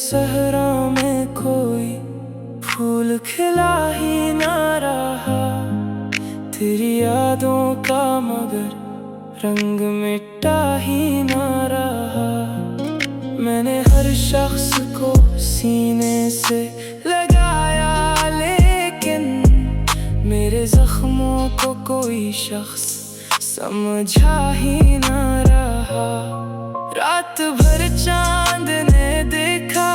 सहरा में कोई फूल खिला ही ना रहा, तेरी यादों का मगर रंग मिटा ही ना रहा। मैंने हर शख्स को सीने से लगाया, लेकिन मेरे जख्मों को कोई शख्स समझा ही ना रहा। रात भर चांद ने देखा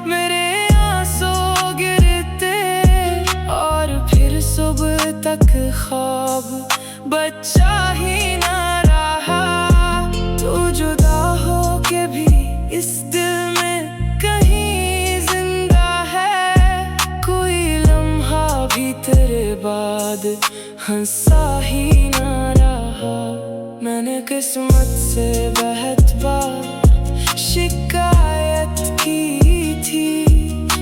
मेरे आंसू गिरते, और फिर सुबह तक ख्वाब बचा ही ना रहा। तू जुदा हो के भी इस दिल में कहीं जिंदा है, कोई लम्हा भी तेरे बाद हंसा ही ना रहा। मैंने किस्मत से बहुत बार शिकायत की थी,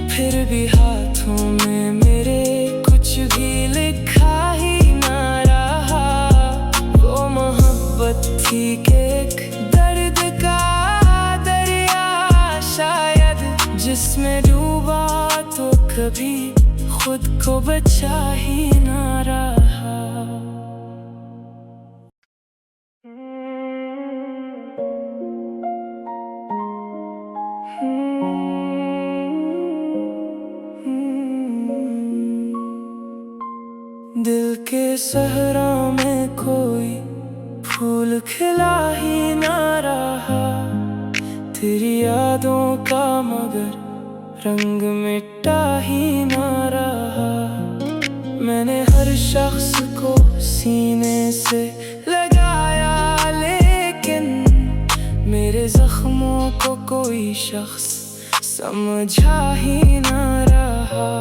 फिर भी हाथों में मेरे कुछ भी लिखा ही ना रहा। वो मोहब्बत थी कि एक दर्द का दरिया शायद, जिसमें डूबा तो कभी खुद को बचा ही ना रहा। दिल के सहरा में कोई फूल खिला ही ना रहा, तेरी यादों का मगर रंग मिटा ही ना रहा। मैंने हर शख्स को सीने से लगाया, लेकिन मेरे जख्मों को कोई शख्स समझा ही ना रहा।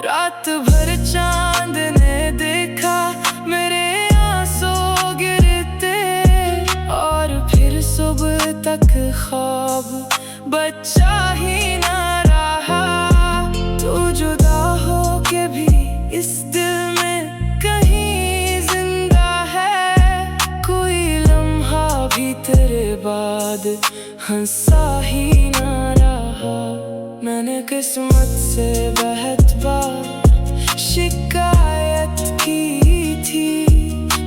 रात भर चांद ने देखा मेरे आंसू गिरते, और फिर सुबह तक ख्वाब बचा ही ना रहा। तू जुदा हो के भी इस दिल में कहीं जिंदा है, कोई लम्हा भी तेरे बाद हंसा ही ना रहा। मैंने किस्मत से बहुत बार शिकायत की थी,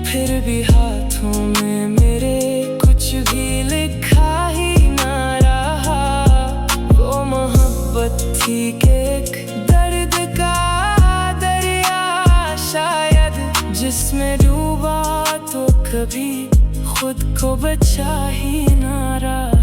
फिर भी हाथों में मेरे कुछ भी लिखा ही ना रहा। वो मोहब्बत थी कि एक दर्द का दरिया शायद, जिसमें डूबा तो कभी खुद को बचा ही ना रहा।